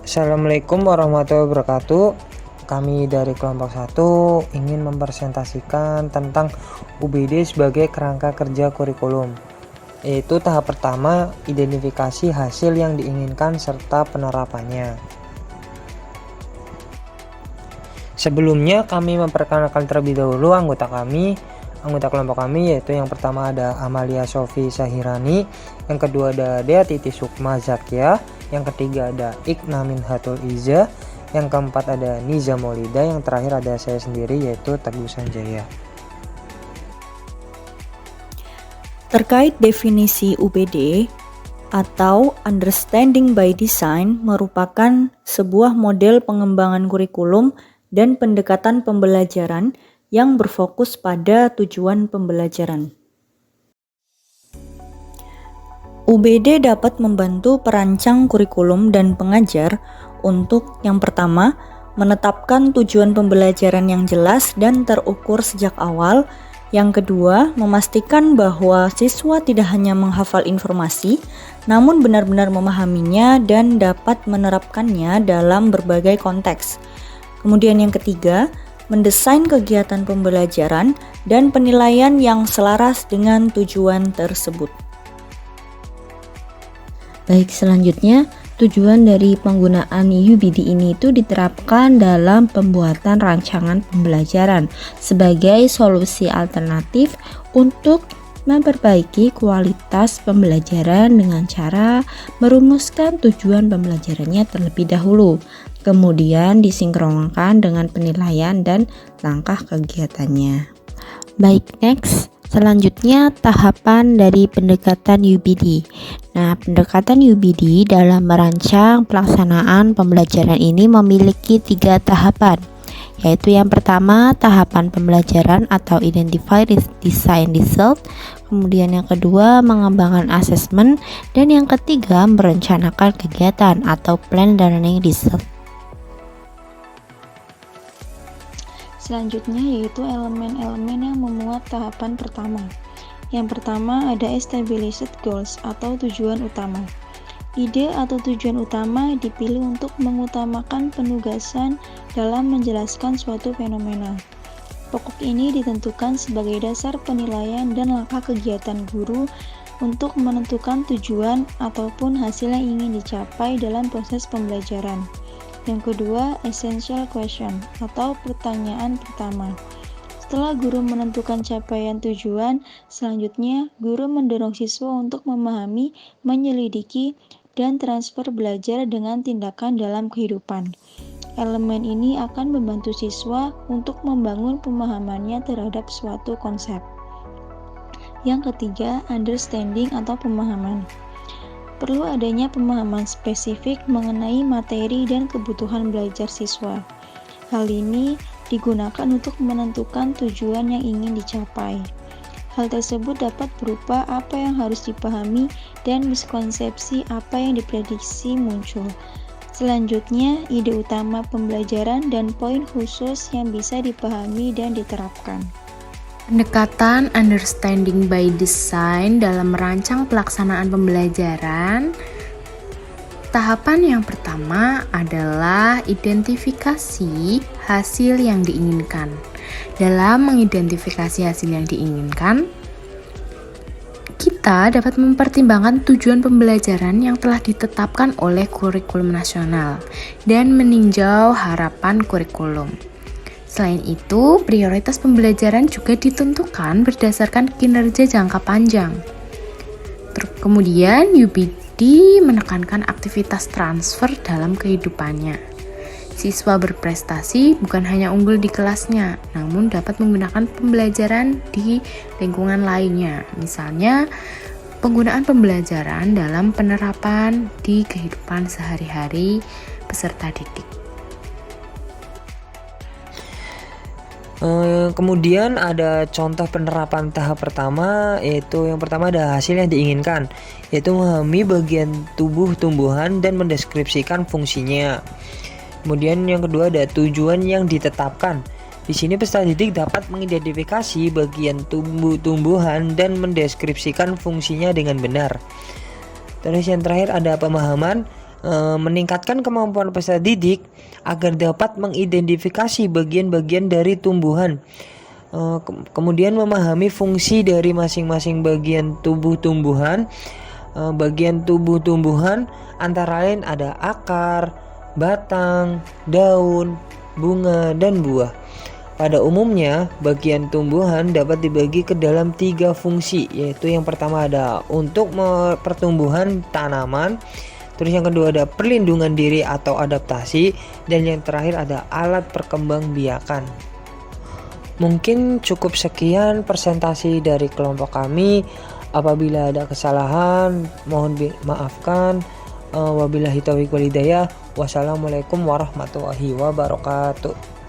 Assalamualaikum warahmatullahi wabarakatuh. Kami dari kelompok 1 ingin mempresentasikan tentang UBD sebagai kerangka kerja kurikulum. Yaitu tahap pertama, identifikasi hasil yang diinginkan serta penerapannya. Sebelumnya kami memperkenalkan terlebih dahulu anggota kelompok kami, yaitu yang pertama ada Amalia Sofi Sahirani, yang kedua ada Dea Titi Sukma Zakia, yang ketiga ada Ikna Minhatul Iza, yang keempat ada Niza Maulida, yang terakhir ada saya sendiri yaitu Teguh Sanjaya. Terkait definisi UBD atau Understanding by Design merupakan sebuah model pengembangan kurikulum dan pendekatan pembelajaran yang berfokus pada tujuan pembelajaran. UBD dapat membantu perancang kurikulum dan pengajar untuk yang pertama, menetapkan tujuan pembelajaran yang jelas dan terukur sejak awal. Yang kedua, memastikan bahwa siswa tidak hanya menghafal informasi, namun benar-benar memahaminya dan dapat menerapkannya dalam berbagai konteks. Kemudian yang ketiga, mendesain kegiatan pembelajaran dan penilaian yang selaras dengan tujuan tersebut. Baik, selanjutnya tujuan dari penggunaan UBD ini itu diterapkan dalam pembuatan rancangan pembelajaran sebagai solusi alternatif untuk memperbaiki kualitas pembelajaran dengan cara merumuskan tujuan pembelajarannya terlebih dahulu, kemudian disinkronkan dengan penilaian dan langkah kegiatannya. Baik, next. Selanjutnya tahapan dari pendekatan UBD. Nah, pendekatan UBD dalam merancang pelaksanaan pembelajaran ini memiliki 3 tahapan, yaitu yang pertama tahapan pembelajaran atau Identify, Design, Result, kemudian yang kedua mengembangkan asesmen, dan yang ketiga merencanakan kegiatan atau Plan Learning Result. Selanjutnya yaitu elemen-elemen yang memuat tahapan pertama. Yang pertama ada established goals atau tujuan utama. Ide atau tujuan utama dipilih untuk mengutamakan penugasan dalam menjelaskan suatu fenomena. Pokok ini ditentukan sebagai dasar penilaian dan langkah kegiatan guru untuk menentukan tujuan ataupun hasil yang ingin dicapai dalam proses pembelajaran. Yang kedua, essential question atau pertanyaan pertama. Setelah guru menentukan capaian tujuan, selanjutnya guru mendorong siswa untuk memahami, menyelidiki, dan transfer belajar dengan tindakan dalam kehidupan. Elemen ini akan membantu siswa untuk membangun pemahamannya terhadap suatu konsep. Yang ketiga, understanding atau pemahaman. Perlu adanya pemahaman spesifik mengenai materi dan kebutuhan belajar siswa. Hal ini digunakan untuk menentukan tujuan yang ingin dicapai. Hal tersebut dapat berupa apa yang harus dipahami dan miskonsepsi apa yang diprediksi muncul. Selanjutnya, ide utama pembelajaran dan poin khusus yang bisa dipahami dan diterapkan. Pendekatan Understanding by Design dalam merancang pelaksanaan pembelajaran. Tahapan yang pertama adalah identifikasi hasil yang diinginkan. Dalam mengidentifikasi hasil yang diinginkan, kita dapat mempertimbangkan tujuan pembelajaran yang telah ditetapkan oleh kurikulum nasional dan meninjau harapan kurikulum. Selain itu, prioritas pembelajaran juga ditentukan berdasarkan kinerja jangka panjang. Kemudian, UBD menekankan aktivitas transfer dalam kehidupannya. Siswa berprestasi bukan hanya unggul di kelasnya, namun dapat menggunakan pembelajaran di lingkungan lainnya. Misalnya, penggunaan pembelajaran dalam penerapan di kehidupan sehari-hari peserta didik. Kemudian ada contoh penerapan tahap pertama, yaitu yang pertama ada hasil yang diinginkan, yaitu memahami bagian tubuh tumbuhan dan mendeskripsikan fungsinya. Kemudian yang kedua ada tujuan yang ditetapkan. Di sini peserta didik dapat mengidentifikasi bagian tumbuhan dan mendeskripsikan fungsinya dengan benar. Terus yang terakhir ada pemahaman. meningkatkan kemampuan peserta didik agar dapat mengidentifikasi bagian-bagian dari tumbuhan. Kemudian memahami fungsi dari masing-masing bagian tubuh tumbuhan. Bagian tubuh tumbuhan antara lain ada akar, batang, daun, bunga, dan buah. Pada umumnya, bagian tumbuhan dapat dibagi ke dalam 3 fungsi, yaitu yang pertama ada untuk pertumbuhan tanaman, terus yang kedua ada perlindungan diri atau adaptasi, dan yang terakhir ada alat perkembangbiakan. Mungkin cukup sekian presentasi dari kelompok kami. Apabila ada kesalahan, mohon maafkan. Wabillahi taufiq walhidayah. Wassalamualaikum warahmatullahi wabarakatuh.